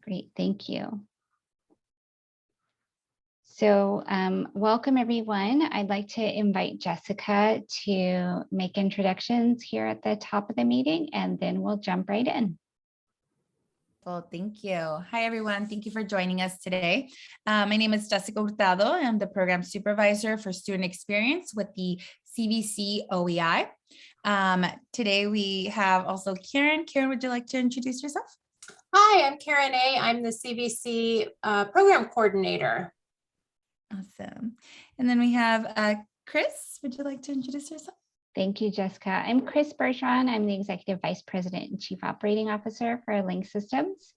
Great, thank you. So welcome everyone. I'd like to invite Jessica to make introductions here at the top of the meeting, and then we'll jump right in. Well, thank you. Hi, everyone. Thank you for joining us today. My name is Jessica Hurtado. I'm the program supervisor for student experience with the CVC-OEI. Today we have also Karen. Karen, would you like to introduce yourself? Hi, I'm Karen A. I'm the CVC program coordinator. Awesome. And then we have Chris. Would you like to introduce yourself? Thank you, Jessica. I'm Chris Bergeron. I'm the Executive Vice President and Chief Operating Officer for Link Systems.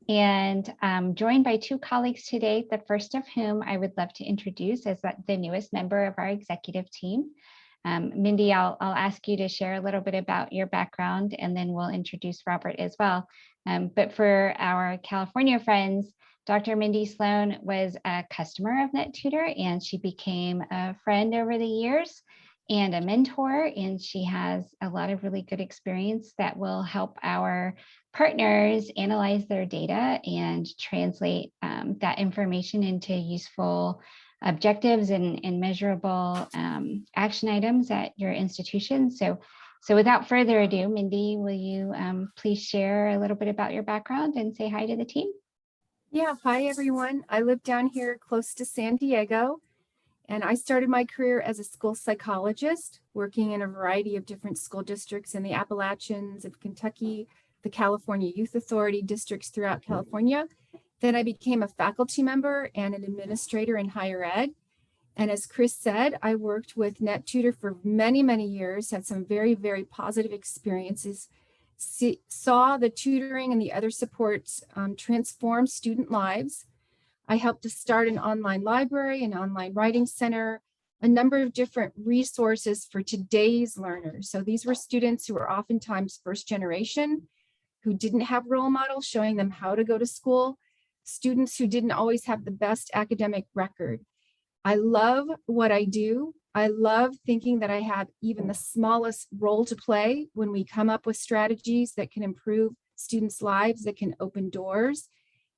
And I'm joined by two colleagues today, the first of whom I would love to introduce as the newest member of our executive team. Mindy, I'll ask you to share a little bit about your background, and then we'll introduce Robert as well. But for our California friends, Dr. Mindy Sloan was a customer of NetTutor, and she became a friend over the years and a mentor, and she has a lot of really good experience that will help our partners analyze their data and translate that information into useful objectives and measurable action items at your institution. So without further ado, Mindy, will you please share a little bit about your background and say hi to the team? Yeah, hi everyone. I live down here close to San Diego, and I started my career as a school psychologist, working in a variety of different school districts in the Appalachians of Kentucky, the California Youth Authority districts throughout California. Then I became a faculty member and an administrator in higher ed. And as Chris said, I worked with NetTutor for many, many years, had some very, very positive experiences, saw the tutoring and the other supports transform student lives. I helped to start an online library, an online writing center, a number of different resources for today's learners. So these were students who were oftentimes first generation, who didn't have role models showing them how to go to school, students who didn't always have the best academic record. I love what I do. I love thinking that I have even the smallest role to play when we come up with strategies that can improve students' lives, that can open doors.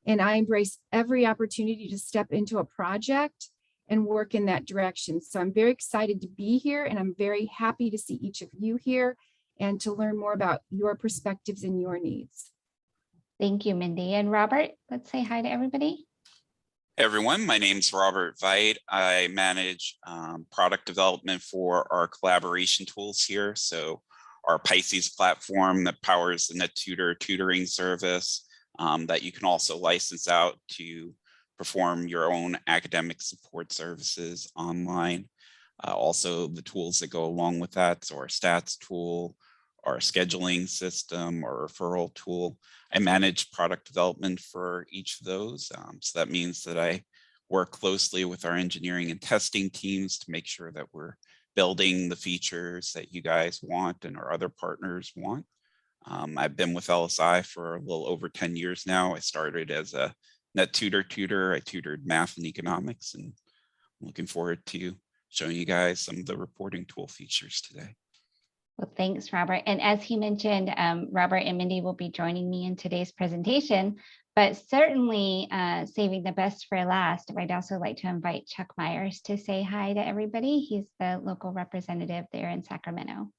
And I embrace every opportunity to step into a project and work in that direction. So I'm very excited to be here, and I'm very happy to see each of you here and to learn more about your perspectives and your needs. Thank you, Mindy. And Robert, let's say hi to everybody. Hey everyone, my name's Robert Veit. I manage product development for our collaboration tools here. So our Pisces platform that powers the NetTutor tutoring service that you can also license out to perform your own academic support services online. Also the tools that go along with that. So our stats tool, our scheduling system, our referral tool. I manage product development for each of those. So that means that I work closely with our engineering and testing teams to make sure that we're building the features that you guys want and our other partners want. I've been with LSI for a little over 10 years now. I started as a NetTutor tutor. I tutored math and economics, and I'm looking forward to showing you guys some of the reporting tool features today. Well, thanks, Robert. And as he mentioned, Robert and Mindy will be joining me in today's presentation, but certainly saving the best for last, I'd also like to invite Chuck Myers to say hi to everybody. He's the local representative there in Sacramento.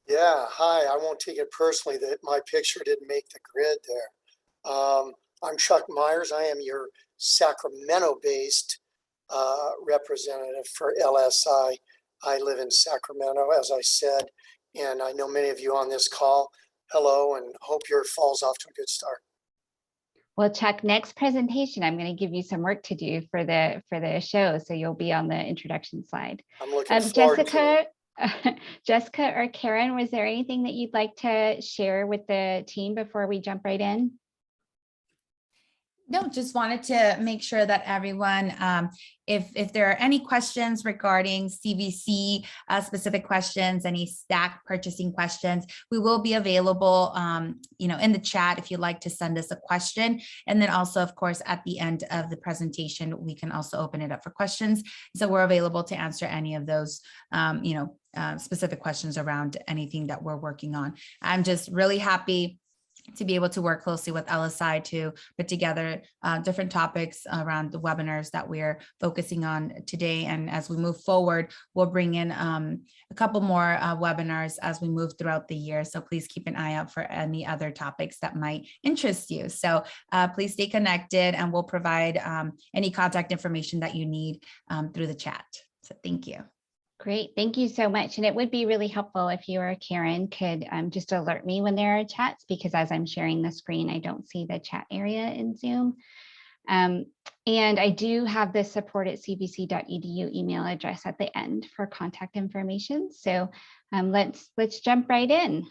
Yeah, hi. I won't take it personally that my picture didn't make the grid there. I'm Chuck Myers. I am your Sacramento-based representative for LSI. I live in Sacramento, as I said, and I know many of you on this call. Hello, and hope your fall's off to a good start. Well, Chuck, next presentation, I'm going to give you some work to do for the show, so you'll be on the introduction slide. I'm looking forward to it. Jessica or Karen, was there anything that you'd like to share with the team before we jump right in? No, just wanted to make sure that everyone, if there are any questions regarding CVC specific questions, any stack purchasing questions, we will be available, in the chat if you'd like to send us a question. And then also, of course, at the end of the presentation, we can also open it up for questions. So we're available to answer any of those, specific questions around anything that we're working on. I'm just really happy to be able to work closely with LSI to put together different topics around the webinars that we're focusing on today. And as we move forward, we'll bring in a couple more webinars as we move throughout the year. So please keep an eye out for any other topics that might interest you. So please stay connected, and we'll provide any contact information that you need through the chat. So thank you. Great, thank you so much. And it would be really helpful if you or Karen could just alert me when there are chats, because as I'm sharing the screen, I don't see the chat area in Zoom. And I do have the support@cvc.edu email address at the end for contact information. So let's jump right in.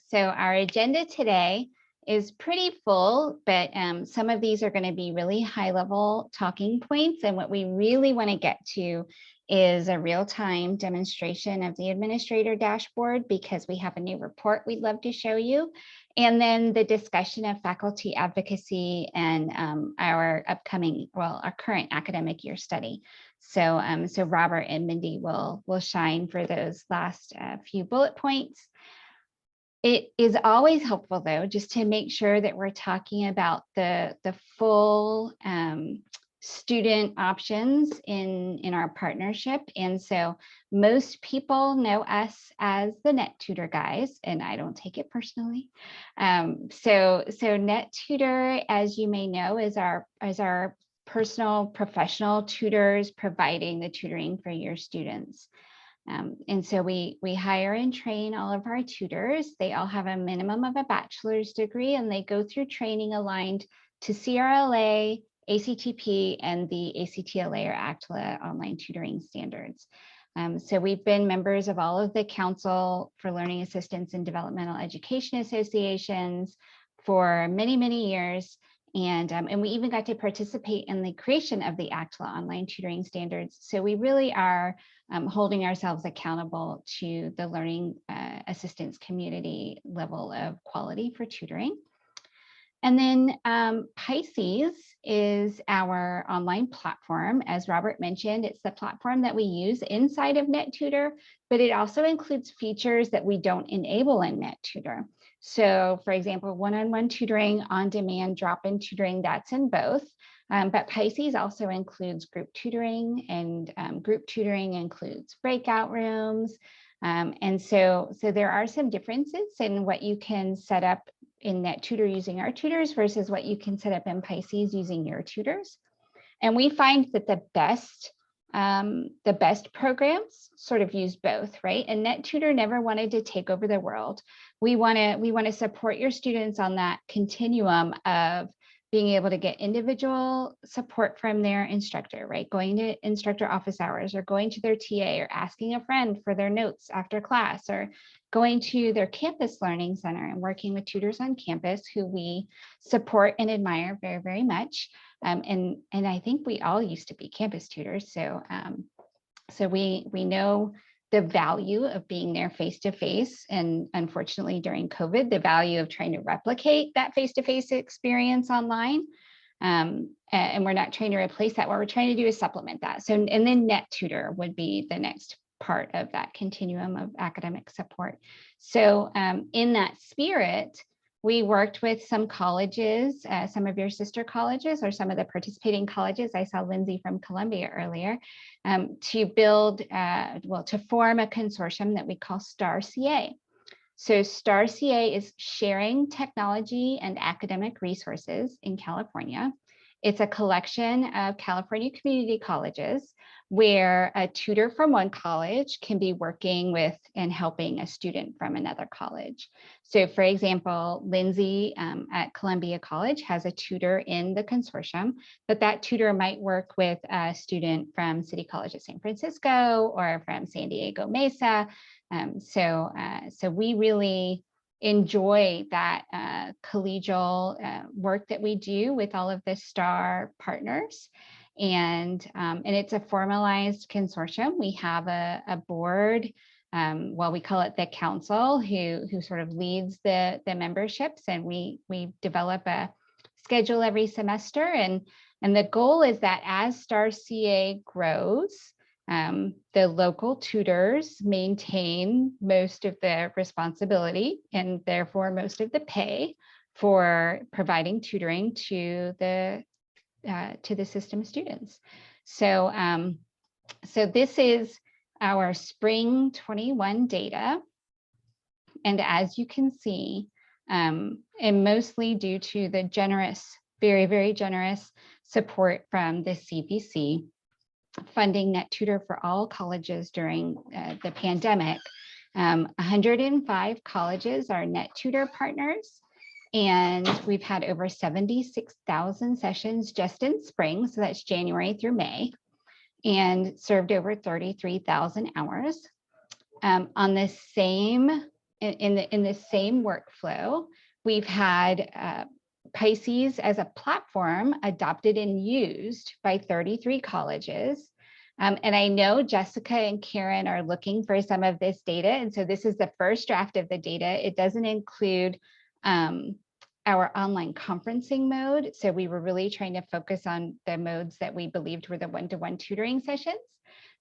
So our agenda today is pretty full, but some of these are going to be really high level talking points. And what we really want to get to is a real-time demonstration of the administrator dashboard, because we have a new report we'd love to show you. And then the discussion of faculty advocacy and our current academic year study. So, so Robert and Mindy will shine for those last few bullet points. It is always helpful, though, just to make sure that we're talking about the full student options in our partnership. And so most people know us as the NetTutor guys, and I don't take it personally. So NetTutor, as you may know, is our personal professional tutors providing the tutoring for your students. And so we hire and train all of our tutors. They all have a minimum of a bachelor's degree, and they go through training aligned to CRLA, ACTP, and the ACTLA or ACTLA online tutoring standards. So we've been members of all of the Council for Learning Assistance and Developmental Education Associations for many, many years. And we even got to participate in the creation of the ACTLA online tutoring standards. So we really are holding ourselves accountable to the learning assistance community level of quality for tutoring. And then Pisces is our online platform. As Robert mentioned, it's the platform that we use inside of NetTutor, but it also includes features that we don't enable in NetTutor. So for example, one-on-one tutoring, on-demand drop-in tutoring, that's in both. But Pisces also includes group tutoring, and group tutoring includes breakout rooms. And so there are some differences in what you can set up in NetTutor using our tutors versus what you can set up in Pisces using your tutors. And we find that the best programs sort of use both, right? And NetTutor never wanted to take over the world. We want to support your students on that continuum of being able to get individual support from their instructor, right? Going to instructor office hours, or going to their TA, or asking a friend for their notes after class, or going to their campus learning center and working with tutors on campus who we support and admire very, very much. And I think we all used to be campus tutors. So, so we know the value of being there face-to-face, and unfortunately during COVID, the value of trying to replicate that face-to-face experience online. And we're not trying to replace that. What we're trying to do is supplement that. So, and then NetTutor would be the next part of that continuum of academic support. So in that spirit, we worked with some colleges, some of your sister colleges, or some of the participating colleges. I saw Lindsay from Columbia earlier, to build, to form a consortium that we call STAR-CA. So STAR-CA is sharing technology and academic resources in California. It's a collection of California community colleges where a tutor from one college can be working with and helping a student from another college. So for example, Lindsay at Columbia College has a tutor in the consortium, but that tutor might work with a student from City College of San Francisco or from San Diego Mesa. So we really enjoy that collegial work that we do with all of the STAR partners. And it's a formalized consortium. We have a board, we call it the council, who sort of leads the memberships, and we develop a schedule every semester. And the goal is that as STAR-CA grows, The local tutors maintain most of the responsibility and therefore most of the pay for providing tutoring to the system students. So, so this is our spring 21 data. And as you can see, and mostly due to the generous, very, very generous support from the CVC, funding NetTutor for all colleges during the pandemic. 105 colleges are NetTutor partners, and we've had over 76,000 sessions just in spring, so that's January through May, and served over 33,000 hours. On the same, in the same workflow, we've had Pisces as a platform adopted and used by 33 colleges. And I know Jessica and Karen are looking for some of this data. And so this is the first draft of the data. It doesn't include our online conferencing mode. So we were really trying to focus on the modes that we believed were the one-to-one tutoring sessions.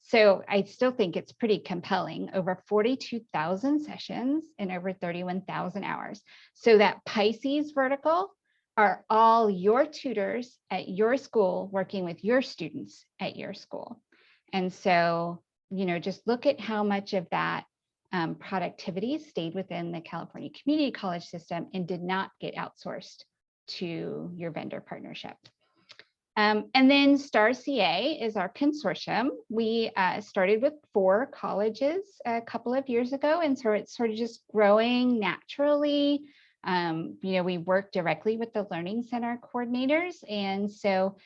So I still think it's pretty compelling, over 42,000 sessions and over 31,000 hours. So that Pisces vertical are all your tutors at your school working with your students at your school. And so, you know, just look at how much of that productivity stayed within the California Community College system and did not get outsourced to your vendor partnership. And then STAR CA is our consortium. We started with 4 colleges a couple of years ago, and so it's sort of just growing naturally. You know, we work directly with the Learning Center coordinators, and so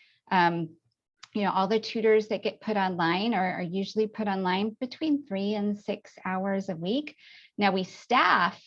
you know, all the tutors that get put online are usually put online between 3 and 6 hours a week. Now we staff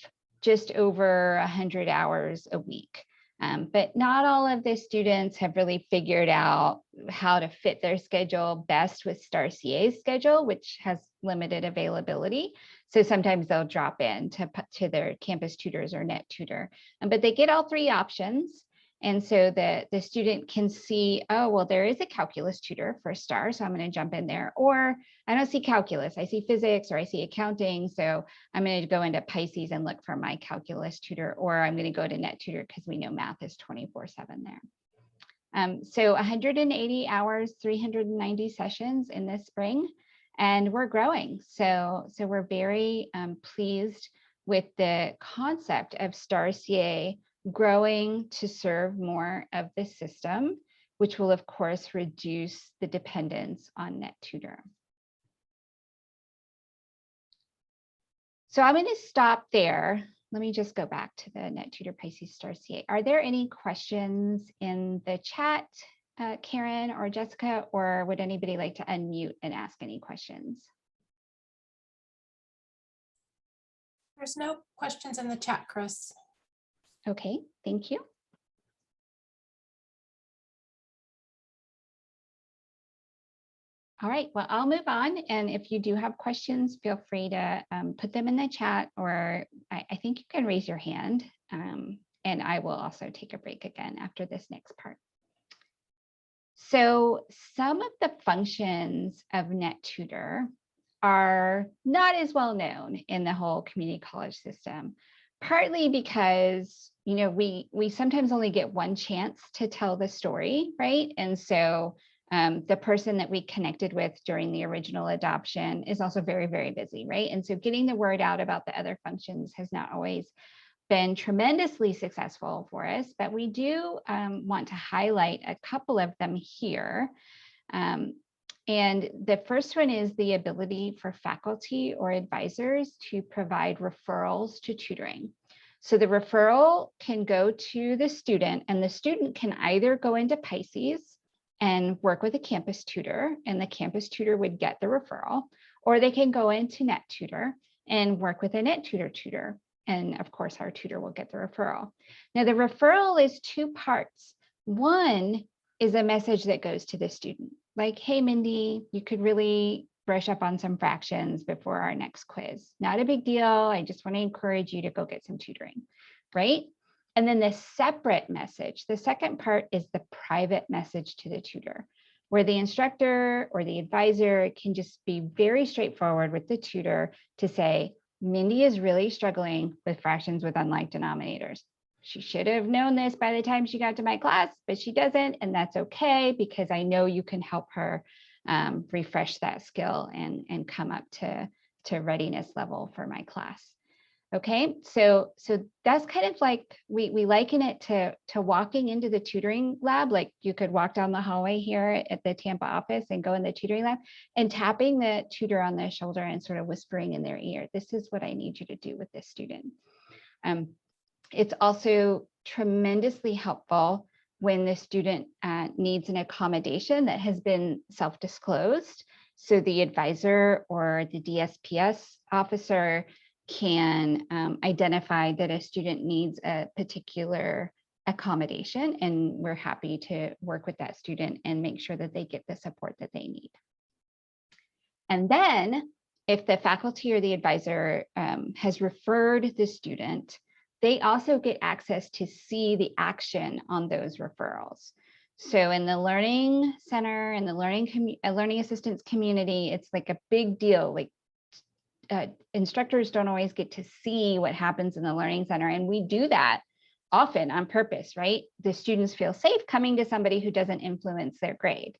just over 100 hours a week. But not all of the students have really figured out how to fit their schedule best with STAR CA's schedule, which has limited availability. So sometimes they'll drop in to their campus tutors or NetTutor, but they get all 3 options. And so the student can see, oh, well, there is a calculus tutor for STAR, so I'm going to jump in there. Or I don't see calculus, I see physics or I see accounting, so I'm going to go into Pisces and look for my calculus tutor, or I'm going to go to NetTutor because we know math is 24/7 there. So 180 hours, 390 sessions in this spring, and we're growing. So we're very pleased with the concept of STAR CA growing to serve more of the system, which will of course reduce the dependence on NetTutor. So I'm going to stop there. Let me just go back to the NetTutor Pisces STAR CA. Are there any questions in the chat, Karen or Jessica, or would anybody like to unmute and ask any questions? There's no questions in the chat, Chris. Okay, thank you. All right, well, I'll move on. And if you do have questions, feel free to put them in the chat, or I think you can raise your hand. And I will also take a break again after this next part. So some of the functions of NetTutor are not as well known in the whole community college system, partly because, you know, we sometimes only get one chance to tell the story, right? And so the person that we connected with during the original adoption is also very, very busy, right? And so getting the word out about the other functions has not always been tremendously successful for us, but we do want to highlight a couple of them here. And the first one is the ability for faculty or advisors to provide referrals to tutoring. So the referral can go to the student, and the student can either go into Pisces and work with a campus tutor, and the campus tutor would get the referral, or they can go into NetTutor and work with a NetTutor tutor. And of course, our tutor will get the referral. Now, the referral is 2 parts. One is a message that goes to the student, like, hey, Mindy, you could really brush up on some fractions before our next quiz. Not a big deal. I just want to encourage you to go get some tutoring, right? And then the separate message, the second part is the private message to the tutor. where the instructor or the advisor can just be very straightforward with the tutor to say, Mindy is really struggling with fractions with unlike denominators. She should have known this by the time she got to my class, but she doesn't, and that's okay because I know you can help her refresh that skill and come up to readiness level for my class. Okay, so that's kind of like, we liken it to walking into the tutoring lab. Like you could walk down the hallway here at the Tampa office and go in the tutoring lab and tapping the tutor on the shoulder and sort of whispering in their ear, this is what I need you to do with this student. It's also tremendously helpful when the student needs an accommodation that has been self-disclosed. So the advisor or the DSPS officer can identify that a student needs a particular accommodation, and we're happy to work with that student and make sure that they get the support that they need. And then if the faculty or the advisor has referred the student, they also get access to see the action on those referrals. So in the Learning Center and the Learning Assistance community, it's like a big deal. Like instructors don't always get to see what happens in the Learning Center, and we do that often on purpose, right? The students feel safe coming to somebody who doesn't influence their grade.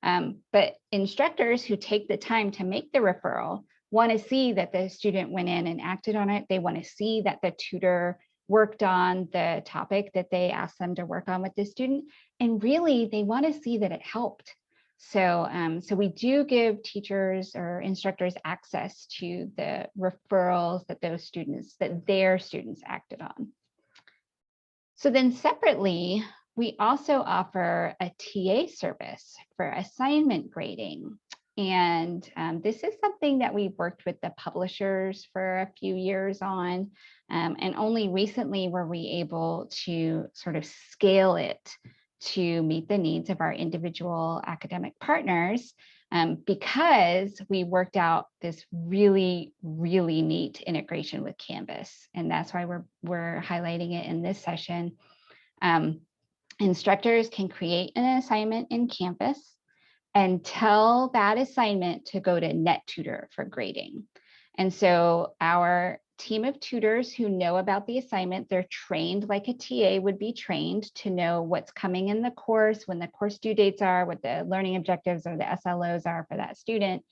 But instructors who take the time to make the referral want to see that the student went in and acted on it. They want to see that the tutor worked on the topic that they asked them to work on with the student. And really, they want to see that it helped. So, so we do give teachers or instructors access to the referrals that their students acted on. So then separately, we also offer a TA service for assignment grading. And this is something that we've worked with the publishers for a few years on, and only recently were we able to sort of scale it to meet the needs of our individual academic partners, because we worked out this really, really neat integration with Canvas. And that's why we're highlighting it in this session. Instructors can create an assignment in Canvas and tell that assignment to go to NetTutor for grading. And so our team of tutors who know about the assignment, they're trained like a TA would be trained to know what's coming in the course, when the course due dates are, what the learning objectives or the SLOs are for that student,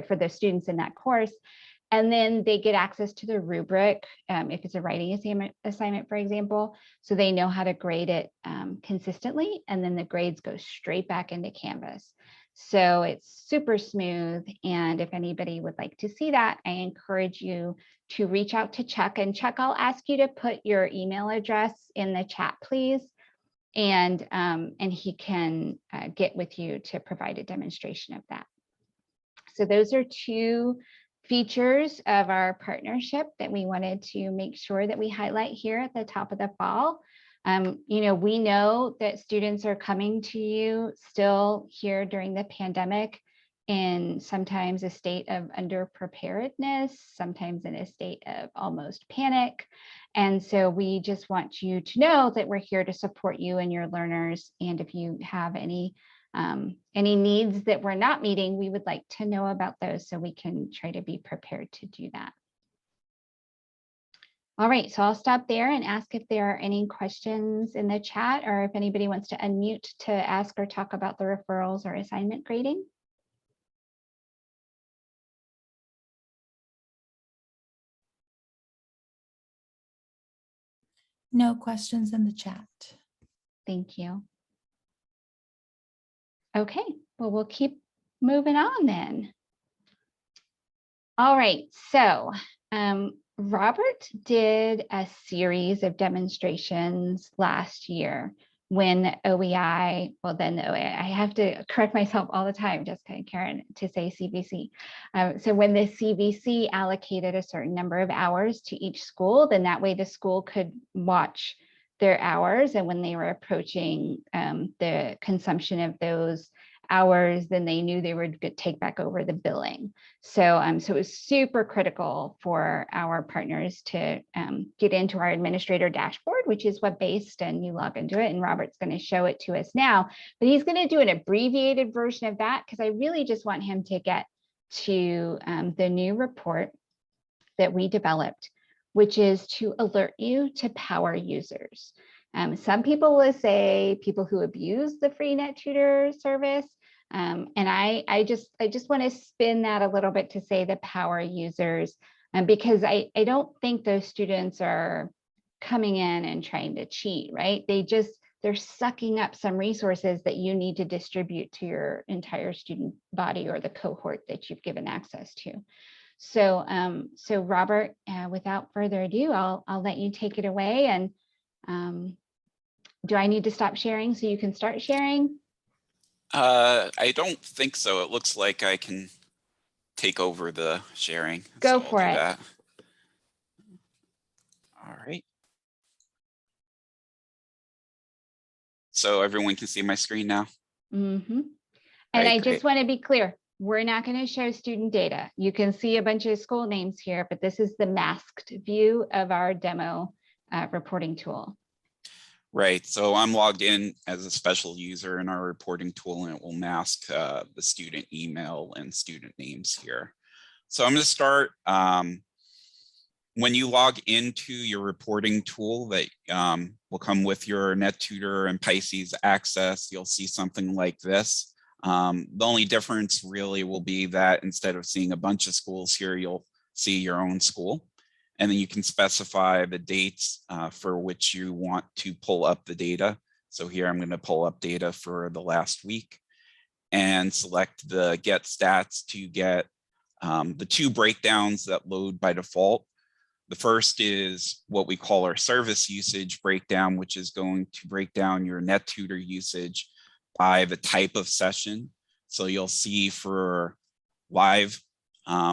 for the students in that course. And then they get access to the rubric, if it's a writing assignment, for example, so they know how to grade it consistently, and then the grades go straight back into Canvas. So it's super smooth. And if anybody would like to see that, I encourage you to reach out to Chuck. And Chuck, I'll ask you to put your email address in the chat, please. And he can get with you to provide a demonstration of that. So those are two features of our partnership that we wanted to make sure that we highlight here at the top of the fall. We know that students are coming to you still here during the pandemic in sometimes a state of underpreparedness, sometimes in a state of almost panic. And so we just want you to know that we're here to support you and your learners. And if you have any needs that we're not meeting, we would like to know about those so we can try to be prepared to do that. All right, so I'll stop there and ask if there are any questions in the chat, or if anybody wants to unmute to ask or talk about the referrals or assignment grading. No questions in the chat. Thank you. Okay, well, we'll keep moving on then. All right, so Robert did a series of demonstrations last year when the OEI, I have to correct myself all the time, Jessica and Karen, to say CVC. So when the CVC allocated a certain number of hours to each school, then that way the school could watch their hours, and when they were approaching the consumption of those hours, then they knew they would take back over the billing. So, so it was super critical for our partners to get into our administrator dashboard, which is web-based, and you log into it, and Robert's going to show it to us now, but he's going to do an abbreviated version of that because I really just want him to get to the new report that we developed, which is to alert you to power users. Some people will say people who abuse the free NetTutor service. And I just want to spin that a little bit to say the power users, because I don't think those students are coming in and trying to cheat, right? They're sucking up some resources that you need to distribute to your entire student body or the cohort that you've given access to. So, so Robert, without further ado, I'll let you take it away. And do I need to stop sharing so you can start sharing? I don't think so. It looks like I can take over the sharing. Go so for I'll do it. that. All right. So everyone can see my screen now? Mm-hmm. And Right, I great. just want to be clear, we're not going to show student data. You can see a bunch of school names here, but this is the masked view of our demo reporting tool. Right, so I'm logged in as a special user in our reporting tool, and it will mask the student email and student names here. So I'm going to start. When you log into your reporting tool that will come with your NetTutor and Pisces access, you'll see something like this. The only difference really will be that instead of seeing a bunch of schools here, you'll see your own school. And then you can specify the dates for which you want to pull up the data. So here I'm going to pull up data for the last week and select the get stats to get the two breakdowns that load by default. The first is what we call our service usage breakdown, which is going to break down your NetTutor usage by the type of session. So you'll see for live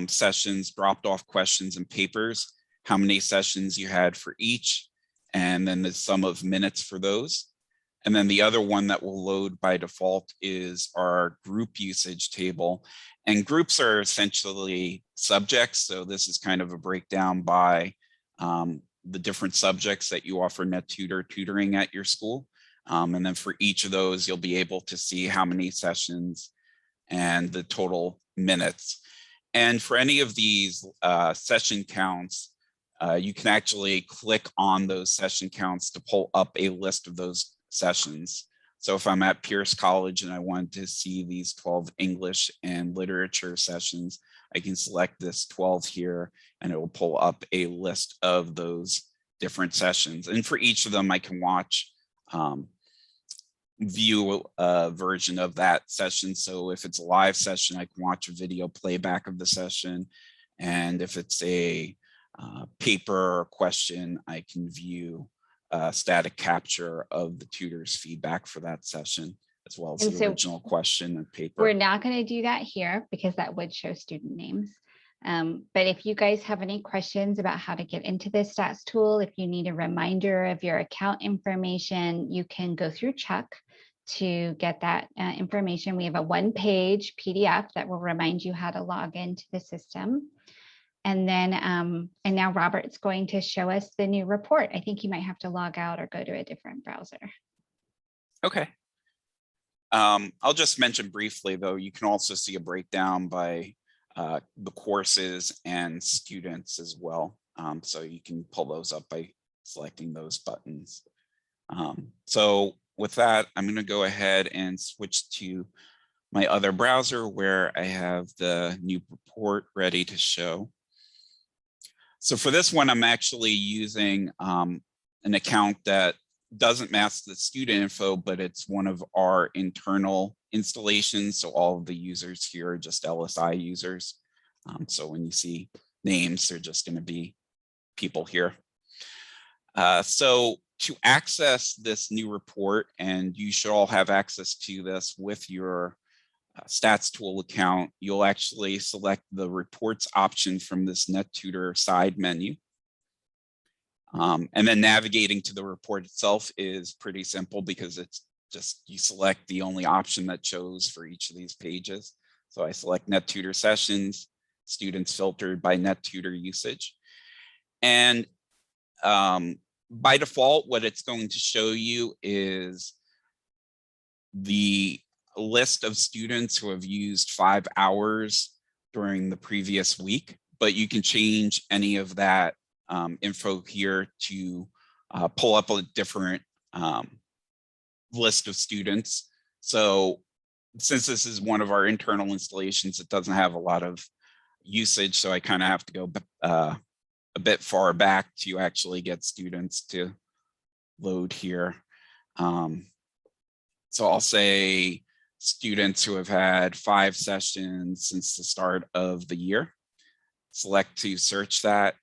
sessions, dropped off questions and papers, how many sessions you had for each, and then the sum of minutes for those. And then the other one that will load by default is our group usage table. And groups are essentially subjects. So this is kind of a breakdown by the different subjects that you offer NetTutor tutoring at your school. And then for each of those, you'll be able to see how many sessions and the total minutes. And for any of these session counts, you can actually click on those session counts to pull up a list of those sessions. So if I'm at Pierce College and I want to see these 12 English and literature sessions, I can select this 12 here and it will pull up a list of those different sessions. And for each of them, I can watch, view a version of that session. So if it's a live session, I can watch a video playback of the session. And if it's a paper or question, I can view static capture of the tutor's feedback for that session, as well as the original question and paper. We're not going to do that here because that would show student names. But if you guys have any questions about how to get into this stats tool, if you need a reminder of your account information, you can go through Chuck to get that information. We have a one-page PDF that will remind you how to log into the system. And then, and now Robert's going to show us the new report. I think you might have to log out or go to a different browser. Okay. I'll just mention briefly, though, you can also see a breakdown by the courses and students as well. So you can pull those up by selecting those buttons. So with that, I'm going to go ahead and switch to my other browser where I have the new report ready to show. So for this one, I'm actually using an account that doesn't mask the student info, but it's one of our internal installations. So all of the users here are just LSI users. So when you see names, they're just going to be people here. So to access this new report, and you should all have access to this with your stats tool account, you'll actually select the reports option from this NetTutor side menu. And then navigating to the report itself is pretty simple because it's just you select the only option that shows for each of these pages. So I select NetTutor sessions, students filtered by NetTutor usage. And by default, what it's going to show you is the list of students who have used 5 hours during the previous week, but you can change any of that info here to pull up a different list of students. So since this is one of our internal installations, it doesn't have a lot of usage, so I kind of have to go a bit far back to actually get students to load here. So I'll say students who have had 5 sessions since the start of the year. Select to search that.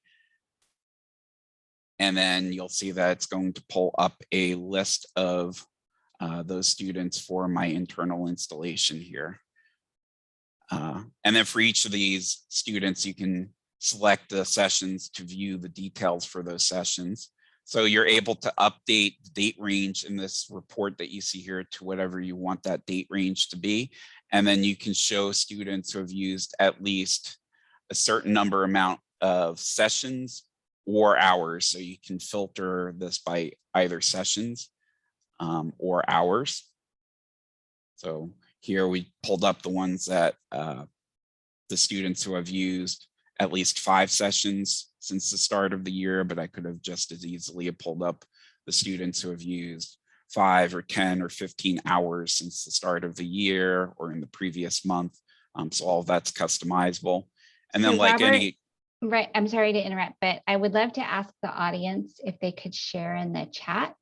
And then you'll see that it's going to pull up a list of those students for my internal installation here. And then for each of these students, you can select the sessions to view the details for those sessions. So you're able to update the date range in this report that you see here to whatever you want that date range to be. And then you can show students who have used at least a certain amount of sessions or hours. So you can filter this by either sessions or hours. So here we pulled up the ones that the students who have used at least 5 sessions since the start of the year, but I could have just as easily pulled up the students who have used 5 or 10 or 15 hours since the start of the year or in the previous month. So all of that's customizable. And then So like Robert, any, right, I'm sorry to interrupt, but I would love to ask the audience if they could share in the chat.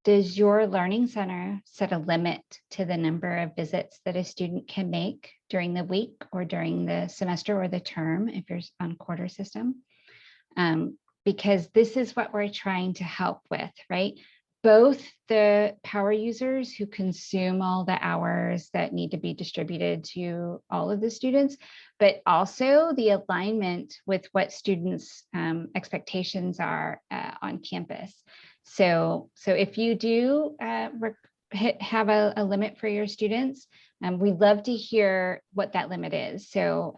Does your learning center set a limit to the number of visits that a student can make during the week or during the semester or the term if you're on quarter system? Because this is what we're trying to help with, right? Both the power users who consume all the hours that need to be distributed to all of the students, but also the alignment with what students' expectations are on campus. So if you do have a limit for your students, we'd love to hear what that limit is. So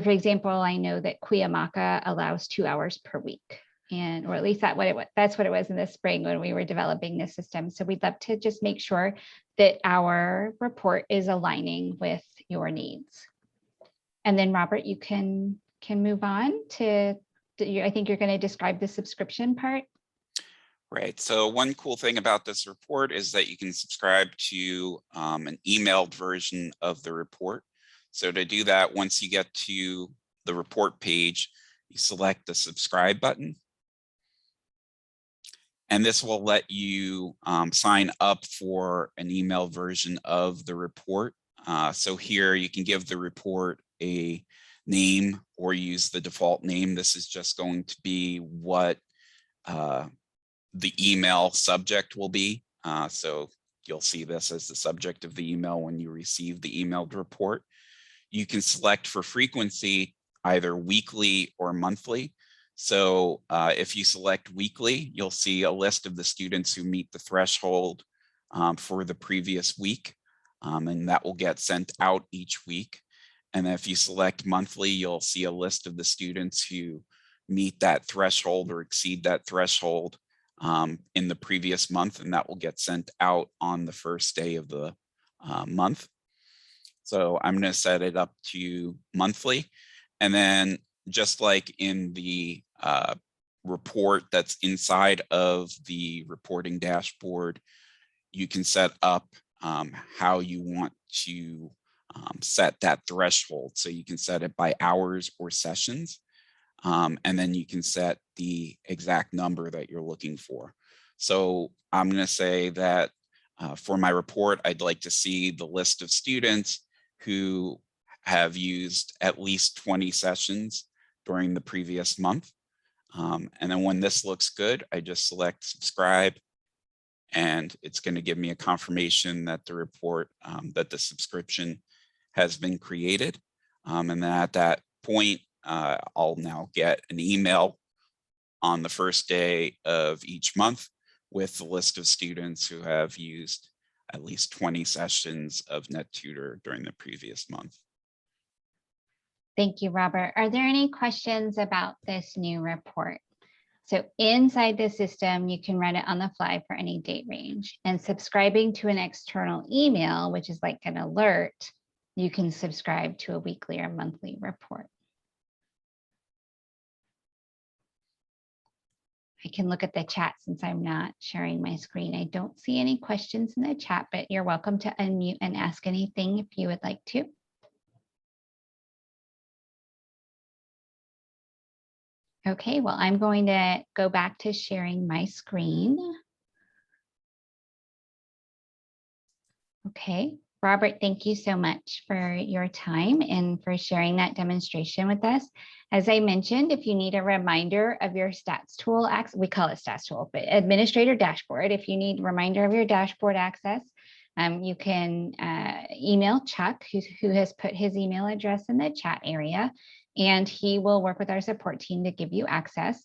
for example, I know that Cuyamaca allows 2 hours per week, or at least that's what it was in the spring when we were developing this system. So we'd love to just make sure that our report is aligning with your needs. And then Robert, you can move on to, I think you're going to describe the subscription part. right. So one cool thing about this report is that you can subscribe to an emailed version of the report. So to do that, once you get to the report page, you select the subscribe button. And this will let you sign up for an email version of the report. So here you can give the report a name or use the default name. This is just going to be what the email subject will be. So you'll see this as the subject of the email when you receive the emailed report. You can select for frequency, either weekly or monthly. So if you select weekly, you'll see a list of the students who meet the threshold for the previous week, and that will get sent out each week. And if you select monthly, you'll see a list of the students who meet that threshold or exceed that threshold in the previous month, and that will get sent out on the first day of the month. So I'm going to set it up to monthly. And then just like in the report that's inside of the reporting dashboard, you can set up how you want to set that threshold. So you can set it by hours or sessions. And then you can set the exact number that you're looking for. So I'm going to say that for my report, I'd like to see the list of students who have used at least 20 sessions during the previous month. And then when this looks good, I just select subscribe, and it's going to give me a confirmation that the report, that the subscription has been created. And then at that point, I'll now get an email on the first day of each month with the list of students who have used at least 20 sessions of NetTutor during the previous month. Thank you, Robert. Are there any questions about this new report? So inside the system, you can run it on the fly for any date range, and subscribing to an external email, which is like an alert, you can subscribe to a weekly or monthly report. I can look at the chat since I'm not sharing my screen. I don't see any questions in the chat, but you're welcome to unmute and ask anything if you would like to. Okay, well, I'm going to go back to sharing my screen. Okay, Robert, thank you so much for your time and for sharing that demonstration with us. As I mentioned, if you need a reminder of your stats tool, we call it stats tool, but administrator dashboard, if you need a reminder of your dashboard access, you can email Chuck, who has put his email address in the chat area, and he will work with our support team to give you access.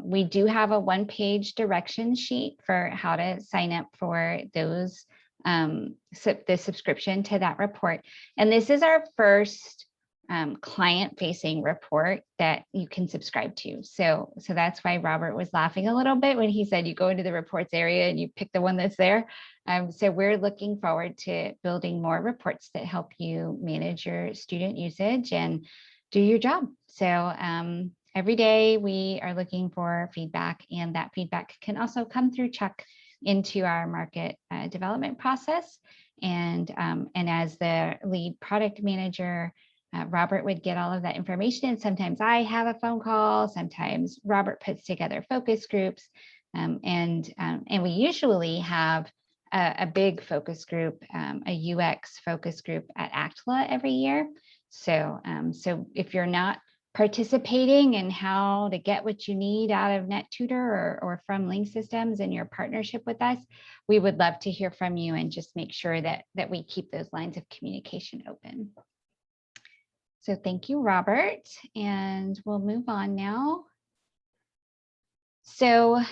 We do have a one-page direction sheet for how to sign up for those, the subscription to that report. And this is our first client-facing report that you can subscribe to. So that's why Robert was laughing a little bit when he said you go into the reports area and you pick the one that's there. So we're looking forward to building more reports that help you manage your student usage and do your job. So every day we are looking for feedback, and that feedback can also come through Chuck into our market development process. And as the lead product manager, Robert would get all of that information. And sometimes I have a phone call, sometimes Robert puts together focus groups. And we usually have a big focus group, a UX focus group at ACTLA every year. So if you're not participating in how to get what you need out of NetTutor or from Link Systems in your partnership with us, we would love to hear from you and just make sure that we keep those lines of communication open. So thank you, Robert, and we'll move on now. So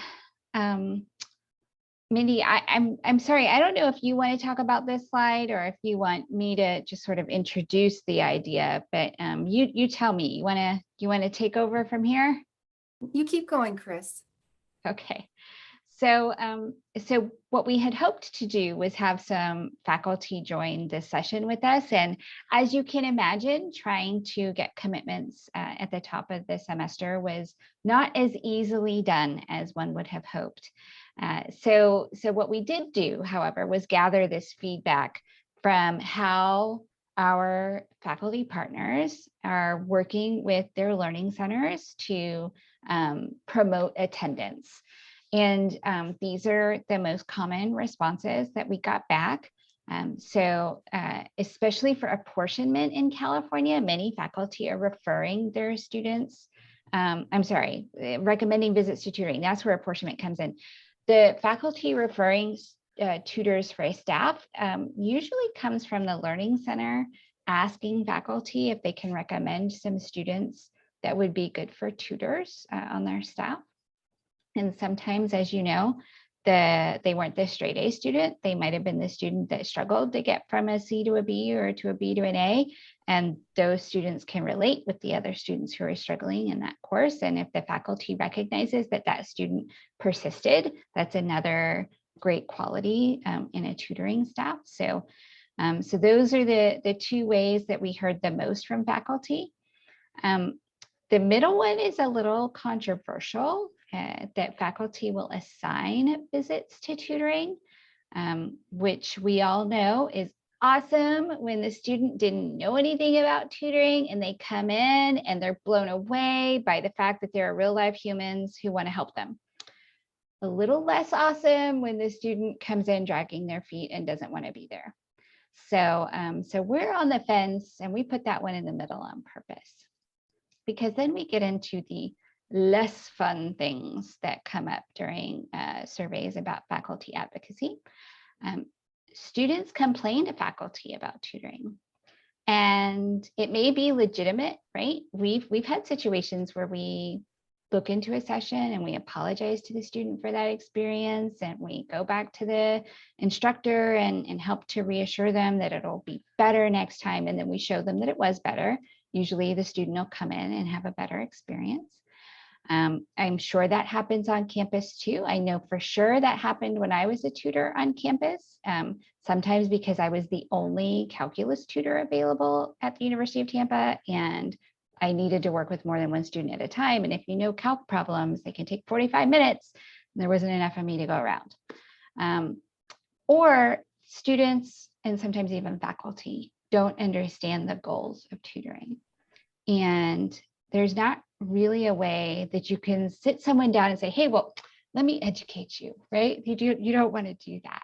Mindy, I'm sorry, I don't know if you want to talk about this slide or if you want me to just sort of introduce the idea, but you tell me. You want to take over from here? You keep going, Chris. Okay. So what we had hoped to do was have some faculty join this session with us. And as you can imagine, trying to get commitments at the top of the semester was not as easily done as one would have hoped. So what we did do, however, was gather this feedback from how our faculty partners are working with their learning centers to promote attendance. And these are the most common responses that we got back. Especially for apportionment in California, many faculty are referring their students, recommending visits to tutoring. That's where apportionment comes in. The faculty referring tutors for staff usually comes from the Learning Center asking faculty if they can recommend some students that would be good for tutors on their staff. And sometimes, as you know, they weren't the straight A student. They might have been the student that struggled to get from a C to a B or to a B to an A. And those students can relate with the other students who are struggling in that course. And if the faculty recognizes that that student persisted, that's another great quality in a tutoring staff. So those are the two ways that we heard the most from faculty. The middle one is a little controversial, that faculty will assign visits to tutoring, which we all know is awesome when the student didn't know anything about tutoring and they come in and they're blown away by the fact that there are real life humans who want to help them. A little less awesome when the student comes in dragging their feet and doesn't want to be there. So we're on the fence, and we put that one in the middle on purpose, because then we get into the less fun things that come up during surveys about faculty advocacy. Students complain to faculty about tutoring, and it may be legitimate, right? We've had situations where we book into a session and we apologize to the student for that experience, and we go back to the instructor and help to reassure them that it'll be better next time, and then we show them that it was better, usually the student will come in and have a better experience. I'm sure that happens on campus too. I know for sure that happened when I was a tutor on campus, sometimes because I was the only calculus tutor available at the University of Tampa, and I needed to work with more than one student at a time. And if you know calc problems, they can take 45 minutes. And there wasn't enough of me to go around. Or students, and sometimes even faculty, don't understand the goals of tutoring. And there's not really a way that you can sit someone down and say, hey, well, let me educate you, right? You don't want to do that.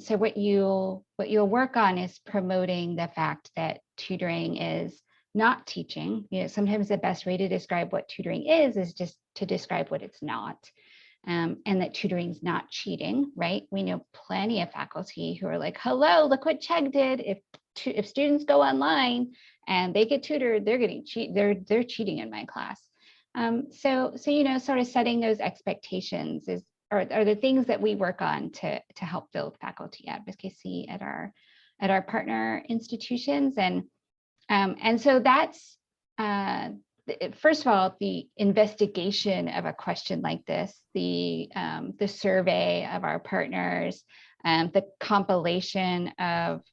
So what you'll work on is promoting the fact that tutoring is not teaching. You know, sometimes the best way to describe what tutoring is just to describe what it's not. And that tutoring is not cheating, right? We know plenty of faculty who are like, hello, look what Chegg did. If students go online and they get tutored, they're getting they're cheating in my class. So you know, sort of setting those expectations are the things that we work on to help build faculty advocacy at our partner institutions. And so that's first of all, the investigation of a question like this, the survey of our partners, the compilation of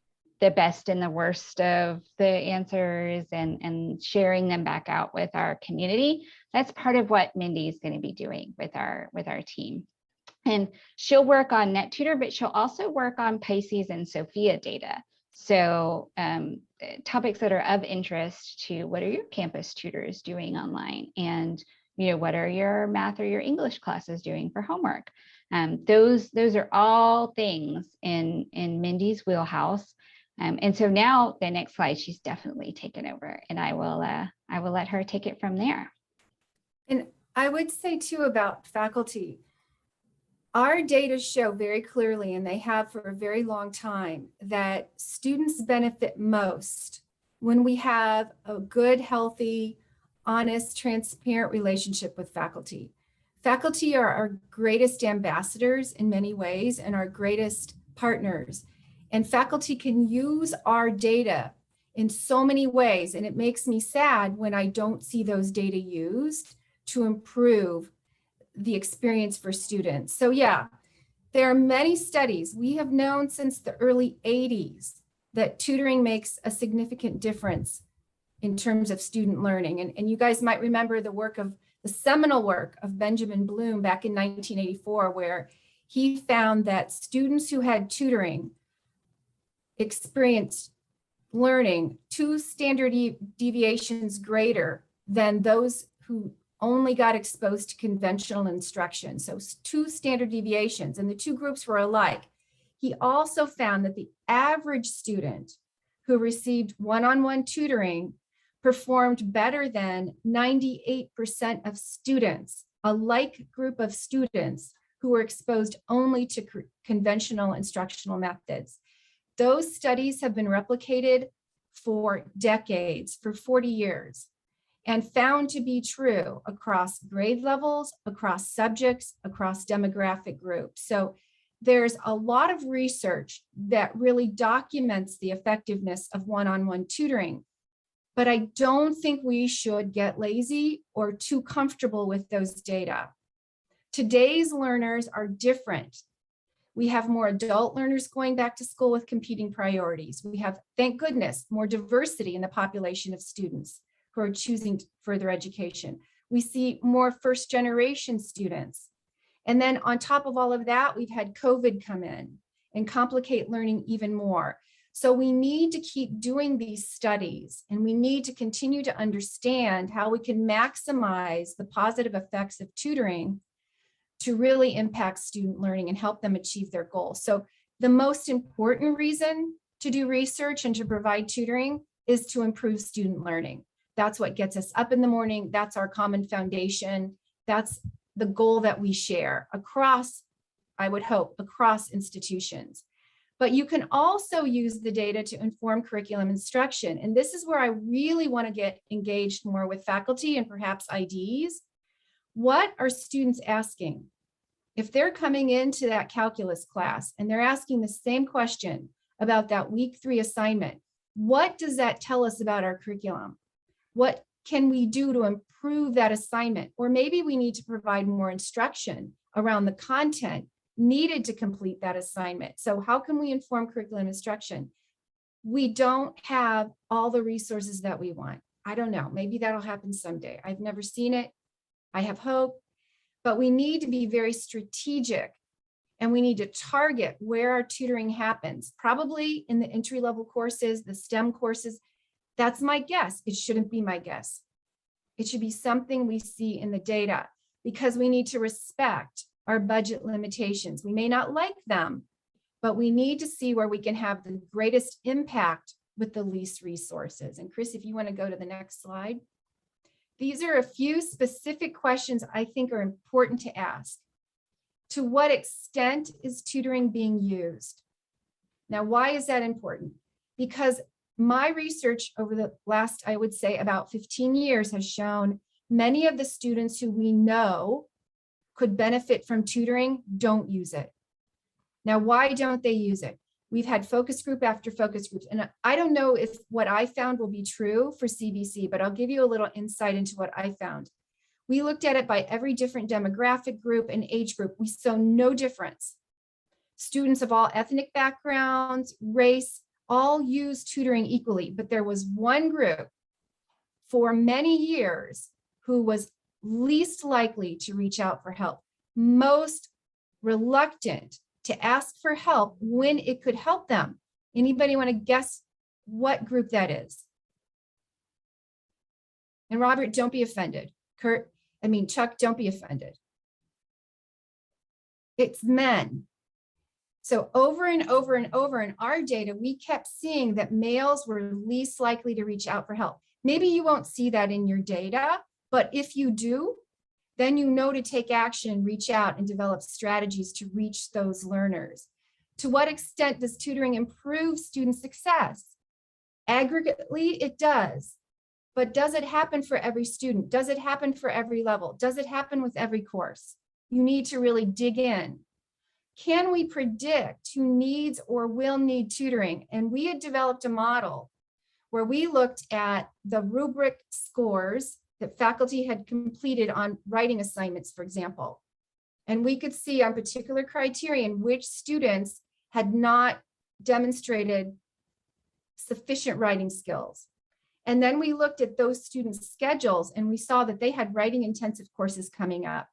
the best and the worst of the answers and sharing them back out with our community. That's part of what Mindy is going to be doing with our team. And she'll work on NetTutor, but she'll also work on Pisces and Sophia data. So topics that are of interest to what are your campus tutors doing online, and you know, what are your math or your English classes doing for homework? Those are all things in Mindy's wheelhouse. And so now the next slide, she's definitely taken over, and I will let her take it from there. And I would say too about faculty, our data show very clearly, and they have for a very long time, that students benefit most when we have a good, healthy, honest, transparent relationship with faculty. Faculty are our greatest ambassadors in many ways and our greatest partners. And faculty can use our data in so many ways. And it makes me sad when I don't see those data used to improve the experience for students. So yeah, there are many studies. We have known since the early 80s that tutoring makes a significant difference in terms of student learning. And you guys might remember the seminal work of Benjamin Bloom back in 1984, where he found that students who had tutoring experienced learning 2 standard deviations greater than those who only got exposed to conventional instruction. So 2 standard deviations, and the 2 groups were alike. He also found that the average student who received one-on-one tutoring performed better than 98% of students, a like group of students who were exposed only to conventional instructional methods. Those studies have been replicated for decades, for 40 years, and found to be true across grade levels, across subjects, across demographic groups. So there's a lot of research that really documents the effectiveness of one-on-one tutoring. But I don't think we should get lazy or too comfortable with those data. Today's learners are different. We have more adult learners going back to school with competing priorities. We have, thank goodness, more diversity in the population of students who are choosing further education. We see more first-generation students. And then on top of all of that, we've had COVID come in and complicate learning even more. So we need to keep doing these studies, and we need to continue to understand how we can maximize the positive effects of tutoring to really impact student learning and help them achieve their goals. So the most important reason to do research and to provide tutoring is to improve student learning. That's what gets us up in the morning. That's our common foundation. That's the goal that we share across, I would hope, across institutions. But you can also use the data to inform curriculum instruction. And this is where I really want to get engaged more with faculty and perhaps IDs. What are students asking? If they're coming into that calculus class and they're asking the same question about that week 3 assignment, what does that tell us about our curriculum? What can we do to improve that assignment? Or maybe we need to provide more instruction around the content needed to complete that assignment. So how can we inform curriculum instruction? We don't have all the resources that we want. I don't know, maybe that'll happen someday. I've never seen it. I have hope, but we need to be very strategic and we need to target where our tutoring happens, probably in the entry-level courses, the STEM courses. That's my guess. It shouldn't be my guess. It should be something we see in the data because we need to respect our budget limitations. We may not like them, but we need to see where we can have the greatest impact with the least resources. And Chris, if you want to go to the next slide. These are a few specific questions I think are important to ask. To what extent is tutoring being used? Now, why is that important? Because my research over the last, I would say about 15 years has shown many of the students who we know could benefit from tutoring don't use it. Now, why don't they use it? We've had focus group after focus groups, and I don't know if what I found will be true for CVC, but I'll give you a little insight into what I found. We looked at it by every different demographic group and age group. We saw no difference. Students of all ethnic backgrounds, race, all use tutoring equally, but there was one group for many years who was least likely to reach out for help, most reluctant to ask for help when it could help them. Anybody want to guess what group that is? And Robert, don't be offended. Chuck, don't be offended. It's men. So over and over and over in our data, we kept seeing that males were least likely to reach out for help. Maybe you won't see that in your data, but if you do, then you know to take action, reach out and develop strategies to reach those learners. To what extent does tutoring improve student success? Aggregately, it does. But does it happen for every student? Does it happen for every level? Does it happen with every course? You need to really dig in. Can we predict who needs or will need tutoring? And we had developed a model where we looked at the rubric scores that faculty had completed on writing assignments, for example. And we could see on particular criterion which students had not demonstrated sufficient writing skills. And then we looked at those students' schedules and we saw that they had writing intensive courses coming up.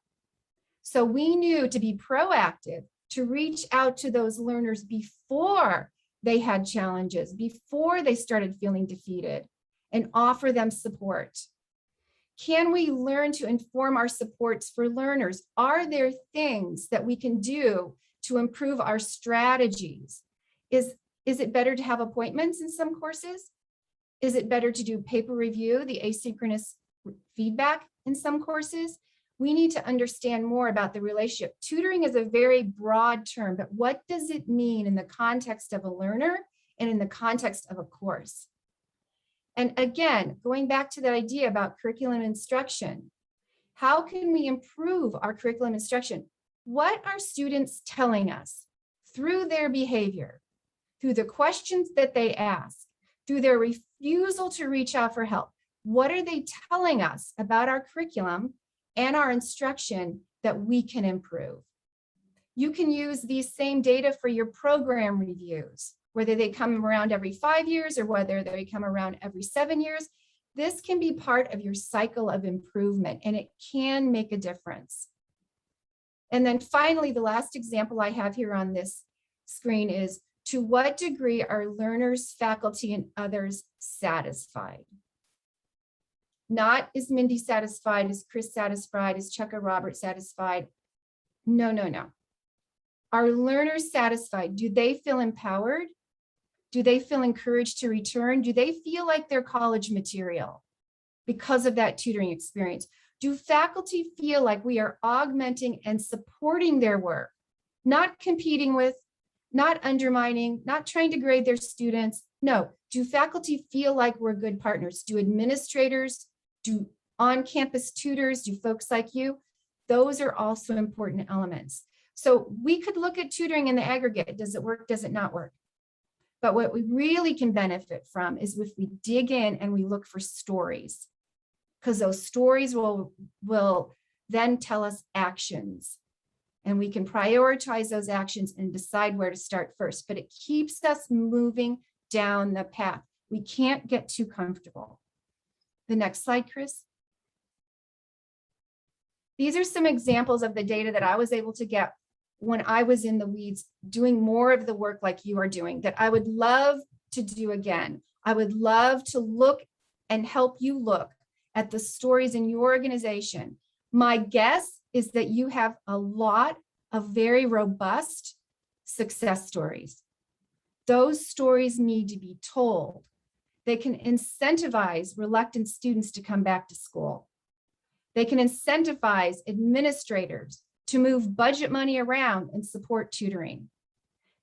So we knew to be proactive, to reach out to those learners before they had challenges, before they started feeling defeated, and offer them support. Can we learn to inform our supports for learners? Are there things that we can do to improve our strategies? Is it better to have appointments in some courses? Is it better to do paper review, the asynchronous feedback in some courses? We need to understand more about the relationship. Tutoring is a very broad term, but what does it mean in the context of a learner and in the context of a course? And again, going back to that idea about curriculum instruction, how can we improve our curriculum instruction? What are students telling us through their behavior, through the questions that they ask, through their refusal to reach out for help? What are they telling us about our curriculum and our instruction that we can improve? You can use these same data for your program reviews, whether they come around every 5 years or whether they come around every 7 years. This can be part of your cycle of improvement and it can make a difference. And then finally, the last example I have here on this screen is, to what degree are learners, faculty, and others satisfied? Not is Mindy satisfied, is Chris satisfied, is Chuck or Robert satisfied? No, no, no. Are learners satisfied? Do they feel empowered? Do they feel encouraged to return? Do they feel like they're college material because of that tutoring experience? Do faculty feel like we are augmenting and supporting their work, not competing with, not undermining, not trying to grade their students? No. Do faculty feel like we're good partners? Do administrators, do on-campus tutors, do folks like you Those are also important elements. So we could look at tutoring in the aggregate. Does it work? Does it not work? But what we really can benefit from is if we dig in and we look for stories, because those stories will then tell us actions. And we can prioritize those actions and decide where to start first. But it keeps us moving down the path. We can't get too comfortable. The next slide, Chris. These are some examples of the data that I was able to get when I was in the weeds doing more of the work like you are doing that I would love to do again. I would love to look and help you look at the stories in your organization. My guess is that you have a lot of very robust success stories. Those stories need to be told. They can incentivize reluctant students to come back to school. They can incentivize administrators to move budget money around and support tutoring.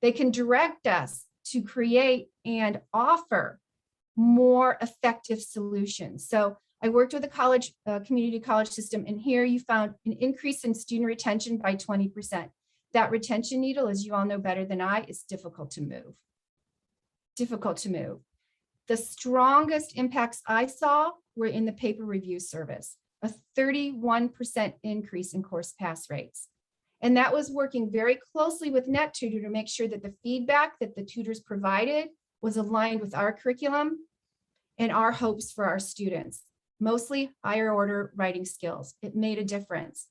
They can direct us to create and offer more effective solutions. So I worked with a college, community college system, and here you found an increase in student retention by 20%. That retention needle, as you all know better than I, is difficult to move. Difficult to move. The strongest impacts I saw were in the paper review service, a 31% increase in course pass rates. And that was working very closely with NetTutor to make sure that the feedback that the tutors provided was aligned with our curriculum and our hopes for our students, mostly higher order writing skills. It made a difference.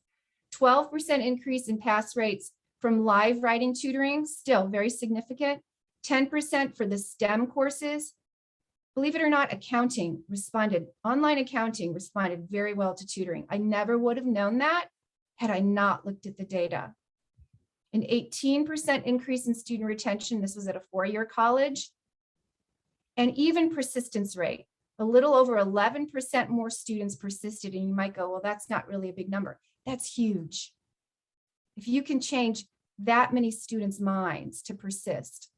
12% increase in pass rates from live writing tutoring, still very significant. 10% for the STEM courses. Believe it or not, online accounting responded very well to tutoring. I never would have known that had I not looked at the data. An 18% increase in student retention. This was at a four-year college. And even persistence rate, a little over 11% more students persisted. And you might go, well, that's not really a big number. That's huge. If you can change that many students' minds to persist,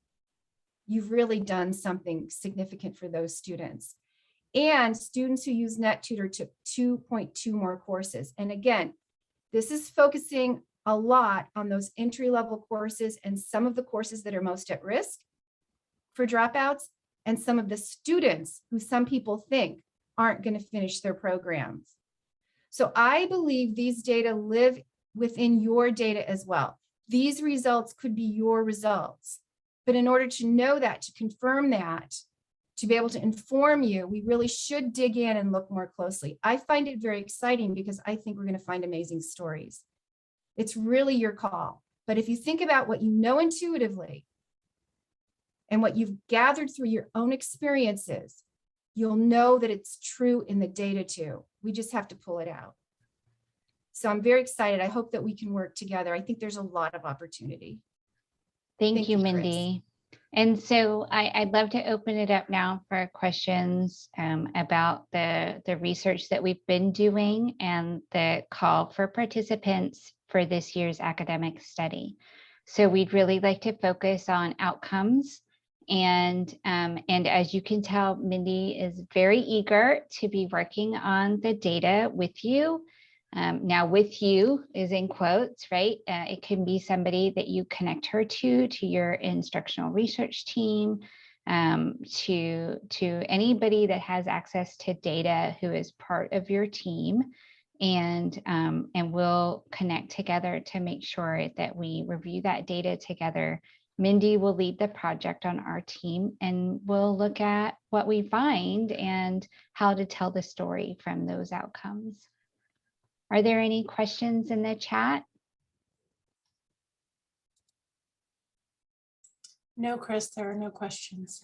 you've really done something significant for those students. And students who use NetTutor took 2.2 more courses. And again, this is focusing a lot on those entry-level courses and some of the courses that are most at risk for dropouts, and some of the students who some people think aren't going to finish their programs. So I believe these data live within your data as well. These results could be your results. But in order to know that, to confirm that, to be able to inform you, we really should dig in and look more closely. I find it very exciting because I think we're going to find amazing stories. It's really your call. But if you think about what you know intuitively and what you've gathered through your own experiences, you'll know that it's true in the data too. We just have to pull it out. So I'm very excited. I hope that we can work together. I think there's a lot of opportunity. Thank you, Chris. Mindy. And so I'd love to open it up now for questions about the research that we've been doing and the call for participants for this year's academic study. So we'd really like to focus on outcomes. And as you can tell, Mindy is very eager to be working on the data with you. Now with you is in quotes, right? It can be somebody that you connect her to your instructional research team, to anybody that has access to data who is part of your team, and we'll connect together to make sure that we review that data together. Mindy will lead the project on our team, and we'll look at what we find and how to tell the story from those outcomes. Are there any questions in the chat? No, Chris, there are no questions.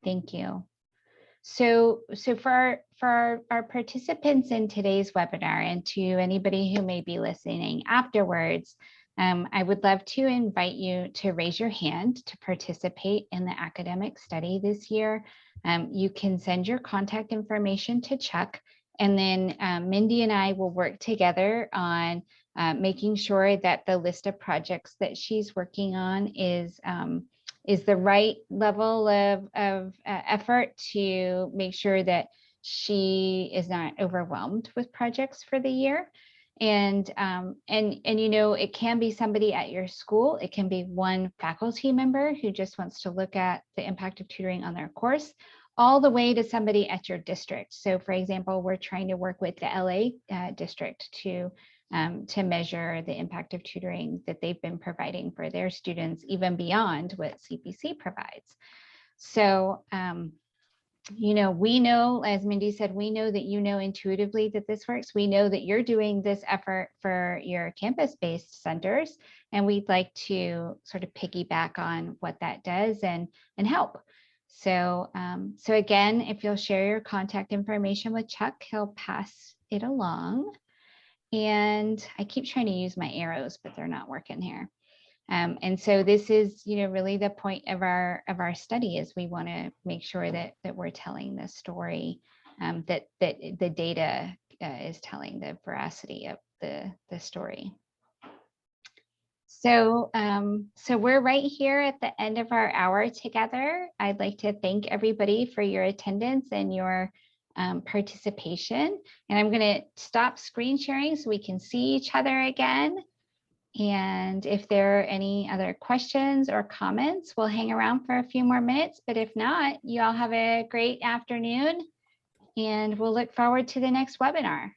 Thank you. So for our participants in today's webinar, and to anybody who may be listening afterwards, I would love to invite you to raise your hand to participate in the academic study this year. You can send your contact information to Chuck, and then Mindy and I will work together on making sure that the list of projects that she's working on is the right level of effort to make sure that she is not overwhelmed with projects for the year. And you know, it can be somebody at your school. It can be one faculty member who just wants to look at the impact of tutoring on their course, all the way to somebody at your district. So for example, we're trying to work with the LA district to measure the impact of tutoring that they've been providing for their students, even beyond what CVC provides. So, you know, we know, as Mindy said, we know that you know intuitively that this works. We know that you're doing this effort for your campus-based centers, and we'd like to sort of piggyback on what that does and help. So, so again, if you'll share your contact information with Chuck, he'll pass it along. And I keep trying to use my arrows, but they're not working here. And so this is, you know, really the point of our study is we want to make sure that we're telling the story, that the data is telling the veracity of the story. So so we're right here at the end of our hour together. I'd like to thank everybody for your attendance and your participation. And I'm going to stop screen sharing so we can see each other again. And if there are any other questions or comments, we'll hang around for a few more minutes. But if not, you all have a great afternoon, and we'll look forward to the next webinar.